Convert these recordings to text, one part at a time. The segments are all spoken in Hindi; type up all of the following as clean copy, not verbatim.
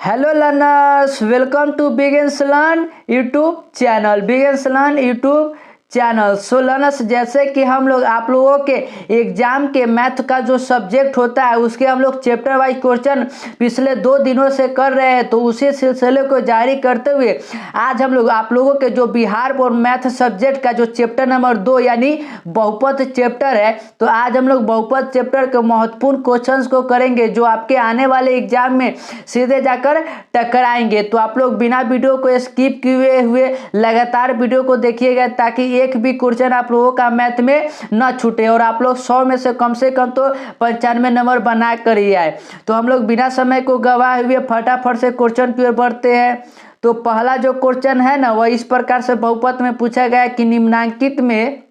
Hello learners, welcome to begins learn YouTube channel. Begins learn YouTube channel. So learners, जैसे कि हम लोग आप लोगों के एग्जाम के मैथ का जो सब्जेक्ट होता है उसके हम लोग चैप्टर वाइज क्वेश्चन पिछले 2 दिनों से कर रहे हैं, तो उसी सिलसिले को जारी करते हुए आज हम लोग आप लोगों के जो बिहार बोर्ड मैथ सब्जेक्ट का जो चैप्टर नंबर 2 यानी बहुपद चैप्टर है, तो आज हम लोग बहुपद चैप्टर के महत्वपूर्ण क्वेश्चंस को करेंगे जो आपके आने वाले एग्जाम में सीधे जाकर टकराएंगे। तो आप लोग बिना वीडियो को स्किप किए हुए लगातार वीडियो को देखिएगा ताकि एक भी क्वेश्चन आप लोगों का मैथ में न छूटे और आप लोग 100 में से कम तो 95 नंबर बना कर ही आए। तो हम लोग बिना समय को गवाए हुए फटाफट से क्वेश्चन की ओर बढ़ते हैं। तो पहला जो क्वेश्चन है ना, वह इस प्रकार से बहुपद में पूछा गया है कि निम्नांकित में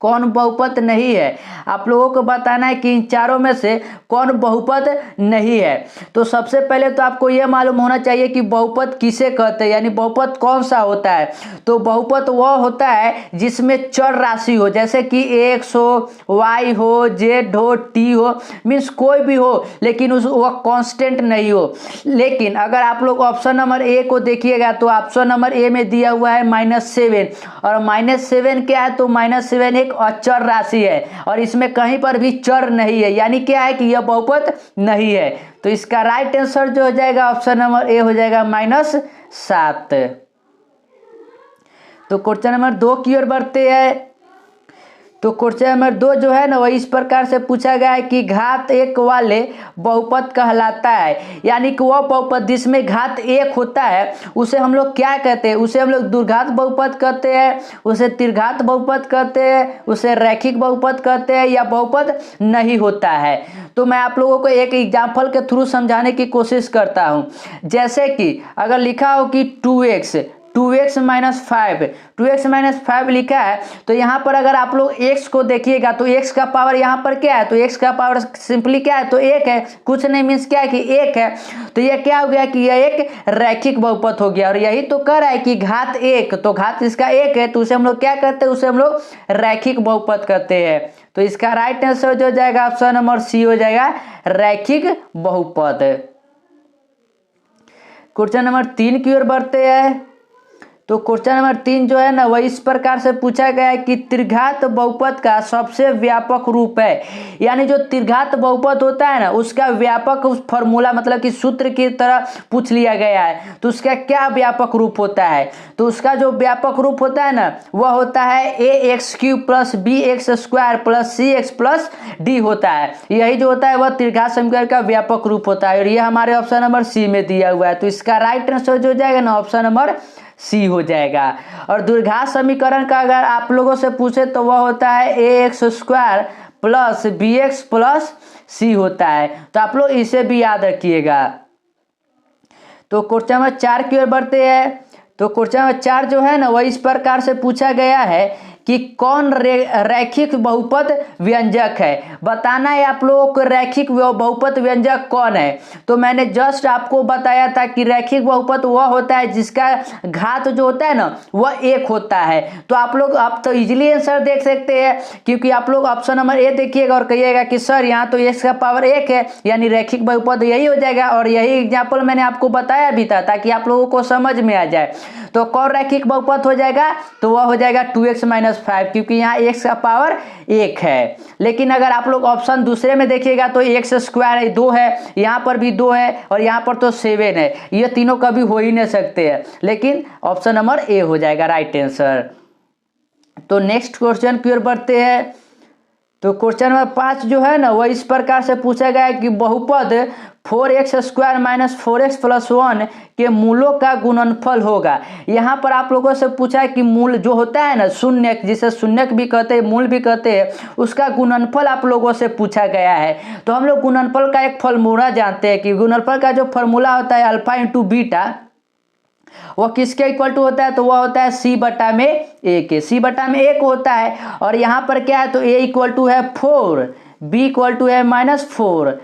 कौन बहुपद नहीं है। आप लोगों को बताना है कि इन चारों में से कौन बहुपद नहीं है। तो सबसे पहले तो आपको यह मालूम होना चाहिए कि बहुपद किसे कहते हैं, यानी बहुपद कौन सा होता है। तो बहुपद वह होता है जिसमें चर राशि हो, जैसे कि एक्स हो, वाई हो, जेड हो, टी हो, मीन्स कोई भी हो लेकिन वह कांस्टेंट नहीं हो। लेकिन अगर आप लोग ऑप्शन नंबर ए को देखिएगा तो ऑप्शन नंबर ए में दिया हुआ है -7, और -7 क्या है, तो -7 एक अचर राशि है और इसमें कहीं पर भी चर नहीं है, यानी क्या है कि यह बहुपद नहीं है। तो इसका राइट आंसर जो हो जाएगा ऑप्शन नंबर ए हो जाएगा -7। तो क्वेश्चन नंबर 2 की ओर बढ़ते हैं। तो क्वेश्चन नंबर 2 जो है ना, वह इस प्रकार से पूछा गया है कि घात 1 वाले बहुपद कहलाता है, यानी कि वह बहुपद जिसमें घात 1 होता है उसे हम लोग क्या कहते हैं, उसे हम लोग द्विघात बहुपद कहते हैं, उसे त्रिघात बहुपद कहते हैं, उसे रैखिक बहुपद कहते हैं, या बहुपद नहीं होता है। तो मैं आप लोगों को एक एग्जाम्पल के थ्रू समझाने की कोशिश करता हूँ। जैसे कि अगर लिखा हो कि 2x - 5 लिखा है, तो यहाँ पर अगर आप लोग x को देखिएगा तो x का पावर यहाँ पर क्या है, तो x का पावर सिंपली क्या है, तो 1 है, कुछ नहीं, मीन्स क्या है कि 1 है। तो यह क्या हो गया कि यह एक रैखिक बहुपद हो गया, और यही तो कह रहा है कि घात 1, तो घात इसका 1 है, तो उसे हम लोग क्या कहते हैं, उसे हम लोग रैखिक बहुपद कहते हैं। तो इसका राइट आंसर जो जाएगा ऑप्शन नंबर सी हो जाएगा रैखिक बहुपद। क्वेश्चन नंबर 3 की ओर बढ़ते हैं। तो क्वेश्चन नंबर 3 जो है ना, वह इस प्रकार से पूछा गया है कि त्रिघात बहुपद का सबसे व्यापक रूप है, यानी जो त्रिघात बहुपद होता है ना उसका व्यापक फॉर्मूला मतलब कि सूत्र की तरह पूछ लिया गया है। तो उसका क्या व्यापक रूप होता है, तो उसका जो व्यापक रूप होता है ना वह होता है ax³ + bx² + cx + d होता है। यही जो होता है वह त्रिघात समीकरण का व्यापक रूप होता है, और यह हमारे ऑप्शन नंबर सी में दिया हुआ है। तो इसका राइट आंसर जो जाएगा ना ऑप्शन नंबर सी हो जाएगा। और द्विघात समीकरण का अगर आप लोगों से पूछे तो वह होता है ax² + bx + c होता है। तो आप लोग इसे भी याद रखिएगा। तो क्वेश्चन नंबर 4 की ओर बढ़ते हैं। तो क्वेश्चन नंबर 4 जो है ना, वह इस प्रकार से पूछा गया है कि कौन रैखिक बहुपद व्यंजक है। बताना है आप लोगों को रैखिक बहुपद व्यंजक कौन है। तो मैंने जस्ट आपको बताया था कि रैखिक बहुपद वह होता है जिसका घात जो होता है ना वह 1 होता है। तो आप लोग आप तो इजीली आंसर देख सकते हैं, क्योंकि आप लोग ऑप्शन नंबर ए देखिएगा और कहिएगा कि सर यहाँ तो x का पावर 1 है, यानी रैखिक बहुपद यही हो जाएगा। और यही एग्जाम्पल मैंने आपको बताया भी था ताकि आप लोगों को समझ में आ जाए। तो कौन रैखिक बहुपद हो जाएगा, तो वह हो जाएगा 2x - 5, क्योंकि यहाँ x का पावर 1 है। लेकिन अगर आप लोग ऑप्शन दूसरे में देखिएगा तो x² 2 है, यहाँ पर भी 2 है, और यहाँ पर तो 7 है। ये तीनों कभी हो ही नहीं सकते हैं, लेकिन ऑप्शन नंबर ए हो जाएगा राइट आंसर। तो नेक्स्ट क्वेश्चन की ओर बढ़ते हैं। तो क्वेश्चन नंबर 5 जो है ना, वह इस प्रकार से पूछा गया है कि बहुपद 4x² - 4x + 1 के मूलों का गुणनफल होगा। यहाँ पर आप लोगों से पूछा है कि मूल जो होता है ना शून्य, जिसे शून्यक भी कहते हैं, मूल भी कहते हैं, उसका गुणनफल आप लोगों से पूछा गया है। तो हम लोग गुणनफल का एक फॉर्मूला जानते हैं कि गुणनफल का जो फॉर्मूला होता है अल्फा × बीटा, वह किसके इक्वल टू होता है, तो वह होता है c/a के। c/a होता है, और यहाँ पर क्या है, तो a = है 4, b = है -4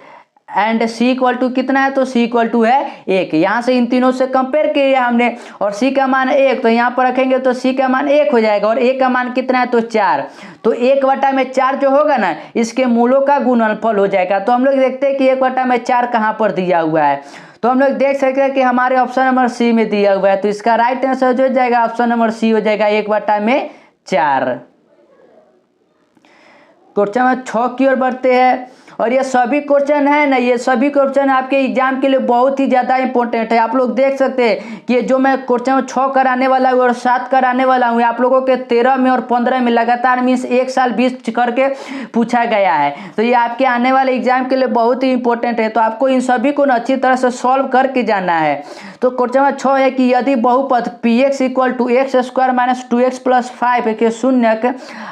एंड c = कितना है, तो c = है 1। यहाँ से इन तीनों से कंपेयर किया हमने, और c का मान 1, तो यहाँ पर रखेंगे तो c का मान 1 हो जाएगा, और a का मान कितना है, तो 4। तो 1/4 जो होगा ना इसके मूलों का गुणनफल हो जाएगा। तो हम लोग देखते हैं कि 1/4 कहाँ पर दिया हुआ है। तो हम लोग देख सकते हैं कि हमारे ऑप्शन नंबर सी में दिया हुआ है, तो इसका राइट आंसर जो हो जाएगा ऑप्शन नंबर सी हो जाएगा 1/4। क्वेश्चन नंबर 6 की ओर बढ़ते हैं। और ये सभी क्वेश्चन है ना, ये सभी क्वेश्चन आपके एग्जाम के लिए बहुत ही ज़्यादा इंपॉर्टेंट है। आप लोग देख सकते हैं कि जो मैं क्वेश्चन 6 कराने वाला हूँ और 7 कराने वाला हूँ, आप लोगों के 13 में और 15 में लगातार मीन्स एक साल 20 करके पूछा गया है। तो ये आपके आने वाले एग्जाम के लिए बहुत ही इंपॉर्टेंट है, तो आपको इन सभी को अच्छी तरह से सॉल्व करके जाना है। तो क्वेश्चन नंबर 6 है कि यदि बहुपद px = x² - 2x + 5 के शून्यक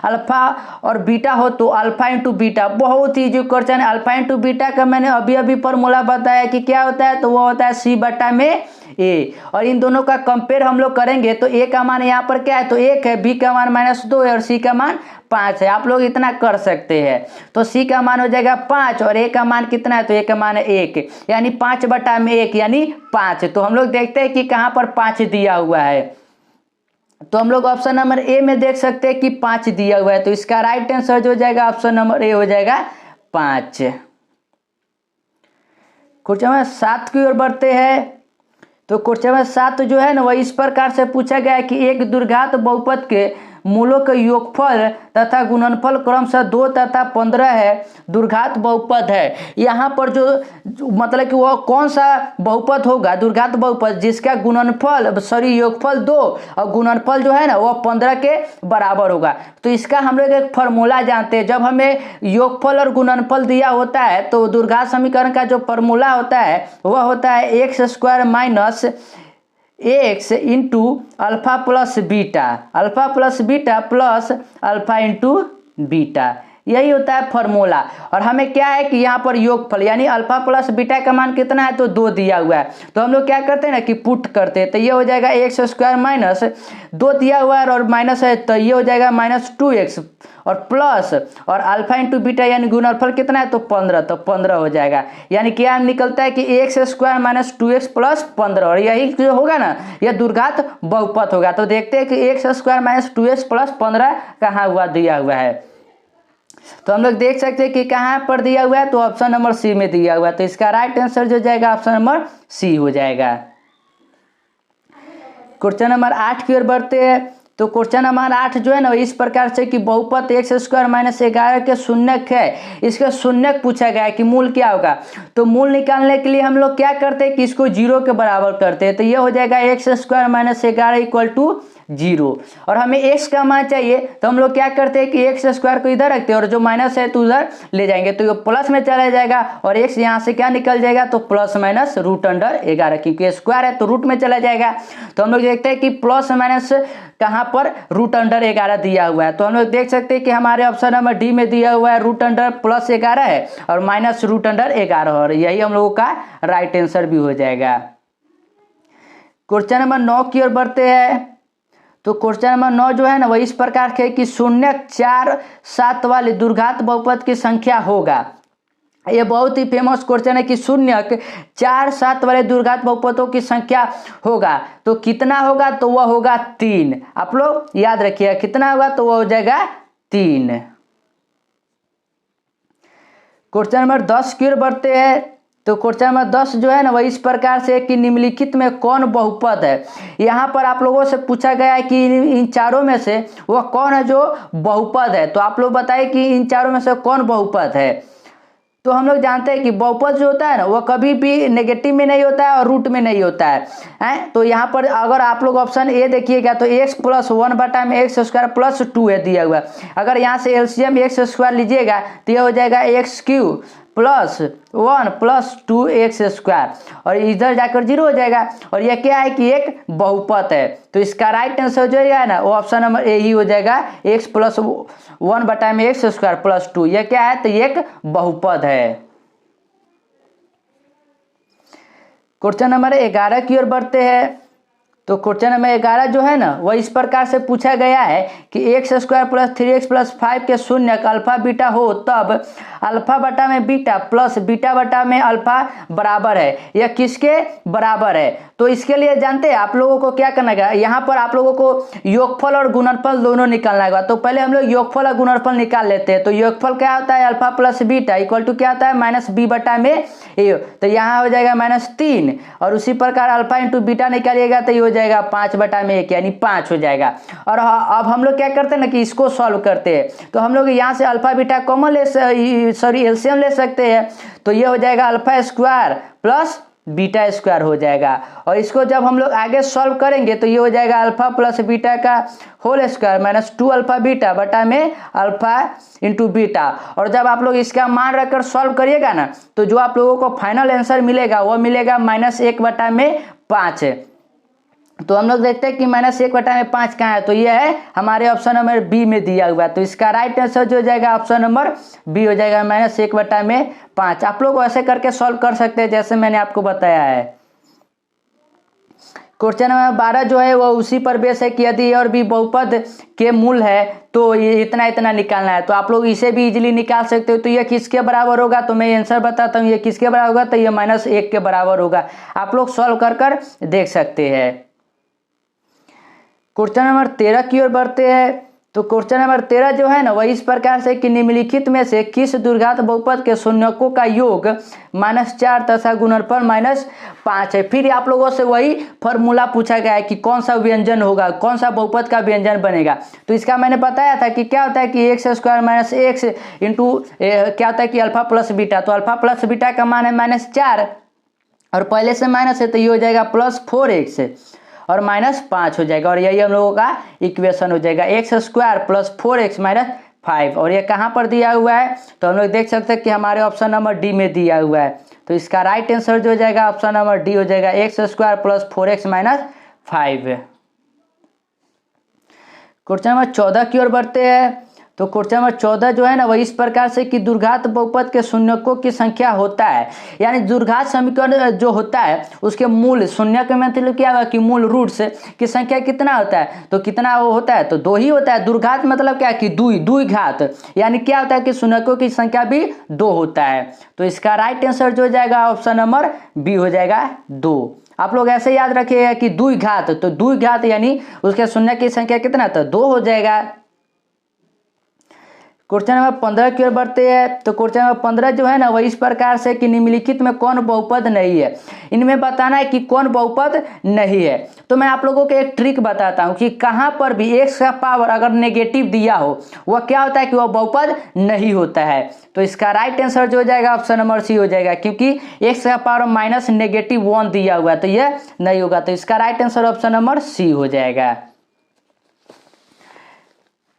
अल्फा और बीटा हो तो अल्फा इंटू बीटा। बहुत ही जो क्वेश्चन है, अल्फा इंटू बीटा का मैंने अभी अभी फॉर्मूला बताया कि क्या होता है, तो वो होता है c/a। और इन दोनों का कंपेयर हम लोग करेंगे तो a का मान यहाँ पर क्या है, तो 1 है, b का मान -2 है और c का मान 5 है। आप लोग इतना कर सकते हैं। तो c का मान हो जाएगा 5 और a का मान कितना है, तो a का मान है 1, यानी 5/1 यानी 5। तो हम लोग देखते हैं कि कहाँ पर 5 दिया हुआ है, तो हम लोग ऑप्शन नंबर ए में देख सकते हैं कि 5 दिया हुआ है, तो इसका राइट आंसर जो हो जाएगा ऑप्शन नंबर ए हो जाएगा 5। क्वेश्चन नंबर 7 की ओर बढ़ते हैं। तो क्वेश्चन नंबर 7 जो है ना, वह इस प्रकार से पूछा गया है कि एक द्विघात बहुपद के मूलों का योगफल तथा गुणनफल क्रमशः 2 तथा 15 है, द्विघात बहुपद है। यहाँ पर जो मतलब कि वह कौन सा बहुपद होगा, द्विघात बहुपद जिसका योगफल 2 और गुणनफल जो है ना वह 15 के बराबर होगा। तो इसका हम लोग एक फॉर्मूला जानते हैं। जब हमें योगफल और गुणनफल दिया होता है तो द्विघात समीकरण का जो फॉर्मूला होता है वह होता है x² - x into alpha plus beta plus alpha into beta, यही होता है फॉर्मूला। और हमें क्या है कि यहाँ पर योगफल यानी अल्फा प्लस बीटा का मान कितना है, तो 2 दिया हुआ है। तो हम लोग क्या करते हैं ना कि पुट करते हैं, तो ये हो जाएगा x² - 2 दिया हुआ है और माइनस है, तो ये हो जाएगा -2x और प्लस और अल्फा इंटू बीटा यानी गुणनफल कितना है, तो 15, तो 15 हो जाएगा। यानी क्या निकलता है कि x² - 2x + 15, और यही जो होगा ना यह द्विघात बहुपद होगा। तो देखते हैं कि x² - 2x + 15 कहाँ हुआ दिया हुआ है। तो हम लोग देख सकते हैं कि कहाँ पर दिया हुआ है, तो ऑप्शन नंबर सी में दिया हुआ है। तो इसका राइट आंसर जो जाएगा ऑप्शन नंबर सी हो जाएगा। क्वेश्चन नंबर 8 की ओर बढ़ते हैं। तो क्वेश्चन नंबर 8 जो है ना इस प्रकार से कि बहुपद x² - 11 के शून्यक है, इसका शून्यक पूछा गया है कि मूल क्या होगा। तो मूल निकालने के लिए हम लोग क्या करते हैं कि इसको 0 के बराबर करते हैं। तो ये हो जाएगा x² - 11 = 0 और हमें x का मान चाहिए, तो हम लोग क्या करते हैं कि x² को इधर रखते हैं और जो माइनस है तो उधर ले जाएंगे, तो ये प्लस में चला जाएगा और x यहाँ से क्या निकल जाएगा, तो ±√11, क्योंकि स्क्वायर है तो रूट में चला जाएगा। तो हम लोग देखते हैं कि प्लस माइनस कहाँ पर √11 दिया हुआ है। तो हम लोग देख सकते हैं कि हमारे ऑप्शन नंबर डी में दिया हुआ है √+11 है और -√11, और यही हम लोगों का राइट आंसर भी हो जाएगा। क्वेश्चन नंबर 9 की ओर बढ़ते हैं। तो क्वेश्चन नंबर 9 जो है ना वह इस प्रकार के कि शून्यक 4, 7 वाले द्विघात बहुपद की संख्या होगा। ये बहुत ही फेमस क्वेश्चन है कि शून्यक 4, 7 वाले द्विघात बहुपदों की संख्या होगा तो कितना होगा, तो वह होगा 3। आप लोग याद रखिएगा कितना होगा, तो वह हो जाएगा 3। क्वेश्चन नंबर 10 की ओर बढ़ते हैं। तो क्वेश्चन नंबर 10 जो है ना वह इस प्रकार से कि निम्नलिखित में कौन बहुपद है। यहाँ पर आप लोगों से पूछा गया है कि इन चारों में से वह कौन है जो बहुपद है। तो आप लोग बताइए कि इन चारों में से कौन बहुपद है। तो हम लोग जानते हैं कि बहुपद जो होता है ना वह कभी भी नेगेटिव में नहीं होता है और रूट में नहीं होता है। तो यहाँ पर अगर आप लोग ऑप्शन ए देखिएगा तो x + 1/x² + 2 है दिया हुआ। अगर यहाँ से एलसीएम x² लीजिएगा तो यह हो जाएगा x³ + 1 + 2x² और इधर जाकर 0 हो जाएगा। और यह क्या है कि एक बहुपद है। तो इसका राइट आंसर जो है ना वो ऑप्शन नंबर ए ही हो जाएगा, x + 1/x² + 2। यह क्या है, तो एक बहुपद है। क्वेश्चन नंबर 11 की ओर बढ़ते हैं। तो क्वेश्चन नंबर 11 जो है ना वह इस प्रकार से पूछा गया है कि x square plus 3x plus 5 के शून्य का अल्फा बीटा हो तब अल्फा बटा में बीटा प्लस बीटा बटा में अल्फा बराबर है, यह किसके बराबर है। तो इसके लिए जानते हैं आप लोगों को क्या करना है, यहाँ पर आप लोगों को योगफल और गुणनफल दोनों निकालना है। तो पहले हम लोग योगफल और गुणनफल निकाल लेते हैं। तो योगफल क्या होता है, alpha plus beta equal to क्या होता है, माइनस बी बटा में ए। तो यहाँ हो जाएगा -3 और उसी प्रकार अल्फा इंटू बीटा निकालिएगा तो ये हो जाएगा 5 बटा में 1 यानी 5 हो जाएगा। और अब हम लोग क्या करते हैं ना कि इसको सॉल्व करते हैं। तो हम लोग यहाँ से अल्फा बीटा कॉमन एलसीएम ले सकते हैं। तो ये हो जाएगा alpha square plus beta square हो जाएगा। और इसको जब हम लोग आगे सॉल्व करेंगे तो ये हो जाएगा अल्फा प्लस बीटा का होल स्क्वायर -2 अल्फा बीटा बटा में अल्फा इंटू बीटा। और जब आप लोग इसका मान रखकर सॉल्व करिएगा ना तो जो आप लोगों को फाइनल आंसर मिलेगा वो मिलेगा -1 बटा में 5। तो हम लोग देखते हैं कि -1 बटा में 5 कहाँ है। तो ये है हमारे ऑप्शन नंबर बी में दिया हुआ है। तो इसका राइट आंसर जो हो जाएगा ऑप्शन नंबर बी हो जाएगा -1 बटा में 5। आप लोग ऐसे करके सॉल्व कर सकते हैं जैसे मैंने आपको बताया है। क्वेश्चन नंबर 12 जो है वो उसी पर बेस है कि यदि और भी बहुपद के मूल है तो ये इतना इतना निकालना है। तो आप लोग इसे भी इजीली निकाल सकते हो। तो ये किसके बराबर होगा, तो मैं आंसर बताता हूँ। ये किसके बराबर होगा, तो ये -1 के बराबर होगा। आप लोग सॉल्व कर देख सकते हैं। क्वेश्चन नंबर 13 की ओर बढ़ते हैं। तो क्वेश्चन नंबर 13 जो है ना वह इस प्रकार से कि निम्नलिखित में से किस द्विघात बहुपद के शून्यकों का योग -4 तथा गुणनफल -5 है। फिर आप लोगों से वही फॉर्मूला पूछा गया है कि कौन सा व्यंजन होगा, कौन सा बहुपद का व्यंजन बनेगा। तो इसका मैंने बताया था कि क्या होता है कि x square minus x into क्या होता है कि अल्फा प्लस बीटा। तो अल्फा प्लस बीटा का मान है -4 और पहले से माइनस है तो ये हो जाएगा +4x और -5 हो जाएगा। और यही हम लोगों का इक्वेशन हो जाएगा एक्स स्क्वायर प्लस 4x -5। और ये कहाँ पर दिया हुआ है, तो हम लोग देख सकते हैं कि हमारे ऑप्शन नंबर डी में दिया हुआ है। तो इसका राइट आंसर जो हो जाएगा ऑप्शन नंबर डी हो जाएगा x square plus 4x -5। Question number 14 की ओर बढ़ते हैं। तो क्वेश्चन नंबर 14 जो है ना वह इस प्रकार से कि द्विघात बहुपद के शून्यकों की संख्या होता है, यानी द्विघात समीकरण जो होता है उसके मूल शून्य के मतलब क्या होगा कि मूल रूट्स की संख्या कितना होता है, तो कितना वो होता है, तो 2 ही होता है। द्विघात मतलब क्या कि द्विघात यानी क्या होता है कि शून्यकों की संख्या भी 2 होता है। तो इसका राइट आंसर जो हो जाएगा ऑप्शन नंबर बी हो जाएगा 2। आप लोग ऐसे याद रखिएगा कि द्विघात, तो द्विघात यानी उसके शून्य की संख्या कितना, तो 2 हो जाएगा। क्वेश्चन नंबर 15 की ओर बढ़ते हैं। तो क्वेश्चन नंबर 15 जो है ना वह इस प्रकार से कि निम्नलिखित में कौन बहुपद नहीं है। इनमें बताना है कि कौन बहुपद नहीं है। तो मैं आप लोगों को एक ट्रिक बताता हूं कि कहां पर भी x का पावर अगर नेगेटिव दिया हो वह क्या होता है कि वह बहुपद नहीं होता है। तो इसका राइट आंसर जो हो जाएगा ऑप्शन नंबर सी हो जाएगा, क्योंकि x का पावर -1 दिया हुआ है तो यह नहीं होगा। तो इसका right answer option number C हो जाएगा।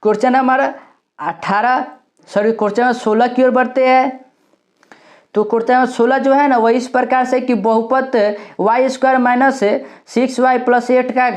क्वेश्चन नंबर 16 की ओर बढ़ते हैं। तो क्वेश्चन नंबर 16 जो है ना वह इस प्रकार से कि बहुपद y² - 6y + 8 का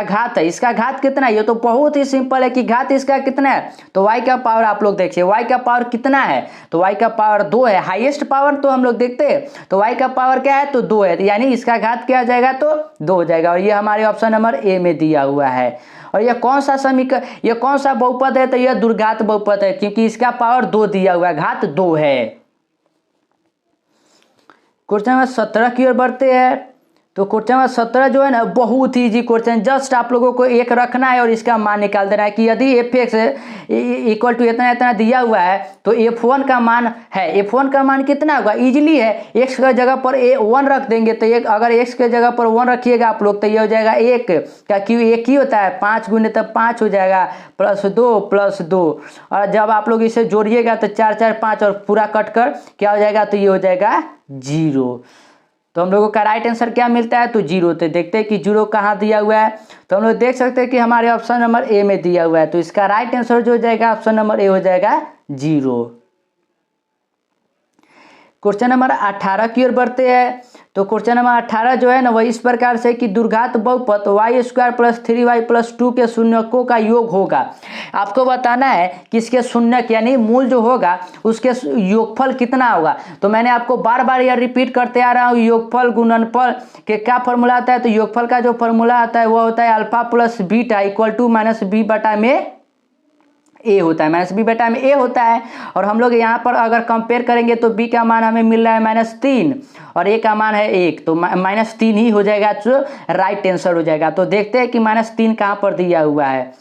घात है। इसका घात कितना है, ये तो बहुत ही सिंपल है कि घात इसका कितना है, तो y का पावर आप लोग देखिए y का पावर कितना है, तो y का पावर 2 है। हाईएस्ट पावर तो हम लोग देखते हैं तो y का पावर क्या है, तो 2 है, यानी इसका घात क्या आ जाएगा, तो 2 हो जाएगा। और ये हमारे ऑप्शन नंबर ए में दिया हुआ है। और ये कौन सा समीकरण, ये कौन सा बहुपद है, तो यह द्विघात बहुपद है क्योंकि इसका पावर 2 दिया हुआ है, घात 2 है। क्वेश्चन नंबर 17 की ओर बढ़ते हैं। तो क्वेश्चन नंबर 17 जो है ना बहुत ही इजी क्वेश्चन, जस्ट आप लोगों को एक रखना है और इसका मान निकाल देना है कि यदि f(x) इक्वल टू इतना इतना दिया हुआ है तो f1 का मान है, f1 का मान कितना होगा, इजीली है, x की जगह पर 1 रख देंगे। तो एक अगर x की जगह पर 1 रखिएगा आप लोग तो ये हो जाएगा 1 का, क्यों 1 ही होता है, 5 गुने तब 5 हो जाएगा +2 और जब आप लोग इसे जोड़िएगा तो 4 4 5 और पूरा कट कर क्या हो जाएगा, तो ये हो जाएगा 0। तो हम लोगों का राइट आंसर क्या मिलता है, तो 0। तो देखते हैं कि 0 कहाँ दिया हुआ है, तो हम लोग देख सकते हैं कि हमारे ऑप्शन नंबर ए में दिया हुआ है। तो इसका राइट आंसर जो हो जाएगा ऑप्शन नंबर ए हो जाएगा 0। क्वेश्चन नंबर 18 की ओर बढ़ते हैं। तो क्वेश्चन नंबर 18 जो है ना वह इस प्रकार से कि दुर्घात बहुपद y² + 3y + 2 के शून्यकों का योग होगा। आपको बताना है कि इसके शून्यक यानी मूल जो होगा उसके योगफल कितना होगा। तो मैंने आपको बार बार यह रिपीट करते आ रहा हूँ, योगफल गुणनफल के क्या फॉर्मूला आता है। तो योगफल का जो फॉर्मूला आता है वो होता है alpha plus beta equal to minus B बटा में ए होता है, माइनस बी बटा में ए होता है। और हम लोग यहाँ पर अगर कंपेयर करेंगे तो बी का मान हमें मिल रहा है -3 और ए का मान है 1, तो -3 ही हो जाएगा जो राइट आंसर हो जाएगा। तो देखते हैं कि -3 कहाँ पर दिया हुआ है।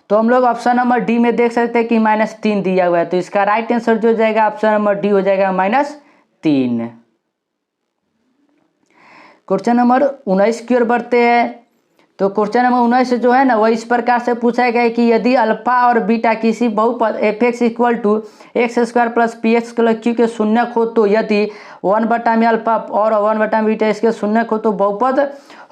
तो हम लोग ऑप्शन नंबर डी में देख सकते हैं कि -3 दिया हुआ है, तो इसका राइट आंसर जो जाएगा ऑप्शन नंबर डी हो जाएगा -3। क्वेश्चन नंबर 19 की ओर बढ़ते हैं। तो क्वेश्चन नंबर 19 जो है ना वह इस प्रकार से पूछा गया है कि यदि अल्फा और बीटा किसी बहुपद f(x) = x² + px + q के शून्यक हो, तो यदि 1 बटा में अल्फा और 1 बटा में बीटा इसके शून्यक हो तो बहुपद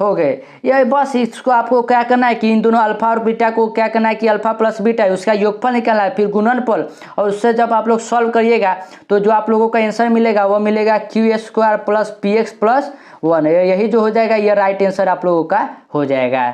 हो गए। यह बस इसको आपको क्या करना है कि इन दोनों अल्फा और बीटा को क्या करना है कि अल्फा प्लस बीटा है उसका योगफल निकालना है, फिर गुणनफल, और उससे जब आप लोग सॉल्व करिएगा तो जो आप लोगों का आंसर मिलेगा वो मिलेगा q² + px + 1। यही जो हो जाएगा ये राइट आंसर आप लोगों का हो जाएगा।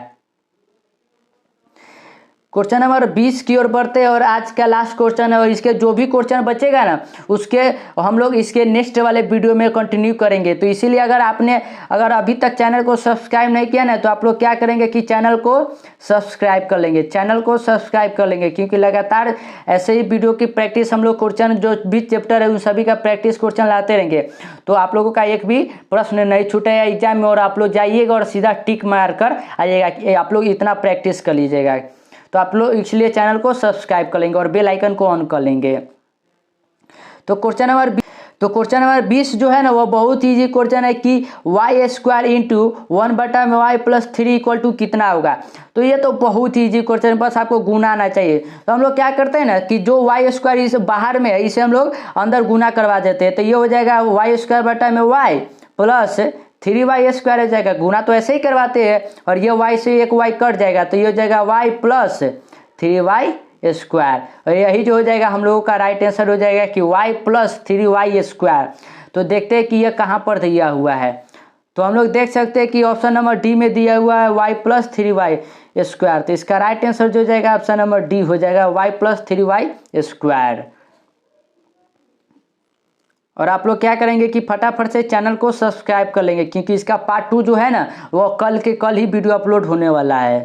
क्वेश्चन नंबर 20 की ओर बढ़ते हैं और आज का लास्ट क्वेश्चन है, और इसके जो भी क्वेश्चन बचेगा ना उसके हम लोग इसके नेक्स्ट वाले वीडियो में कंटिन्यू करेंगे। तो इसीलिए अगर अभी तक चैनल को सब्सक्राइब नहीं किया ना तो आप लोग क्या करेंगे कि चैनल को सब्सक्राइब कर लेंगे, क्योंकि लगातार ऐसे ही वीडियो की प्रैक्टिस हम लोग क्वेश्चन जो भी चैप्टर है उन सभी का प्रैक्टिस क्वेश्चन लाते रहेंगे। तो आप लोगों का एक भी प्रश्न नहीं छूटेगा एग्जाम में, और आप लोग जाइएगा और सीधा टिक मार कर आइएगा। आप लोग इतना प्रैक्टिस कर लीजिएगा। तो आप लोग इसलिए चैनल को सब्सक्राइब कर लेंगे और बेल आइकन को ऑन कर लेंगे। तो क्वेश्चन नंबर 20 जो है ना वो बहुत ईजी क्वेश्चन है कि y² × 1 बटा में y + 3 इक्वल टू कितना होगा। तो ये तो बहुत ईजी क्वेश्चन, बस आपको गुना आना चाहिए। तो हम लोग क्या करते हैं ना कि जो y² इस बाहर में है इसे हम लोग अंदर गुना करवा देते हैं। तो ये हो जाएगा y² बटा में y प्लस 3y² हो जाएगा। गुना तो ऐसे ही करवाते हैं, और ये y से एक y कट जाएगा तो ये हो जाएगा y प्लस 3y²। और यही जो हो जाएगा हम लोगों का राइट आंसर हो जाएगा कि y प्लस 3y²। तो देखते हैं कि यह कहाँ पर दिया हुआ है। तो हम लोग देख सकते हैं कि ऑप्शन नंबर डी में दिया हुआ है y प्लस 3y²। तो इसका राइट आंसर जो जाएगा ऑप्शन नंबर डी हो जाएगा y प्लस 3y²। और आप लोग क्या करेंगे कि फटाफट से चैनल को सब्सक्राइब कर लेंगे, क्योंकि इसका पार्ट 2 जो है ना वो कल ही वीडियो अपलोड होने वाला है।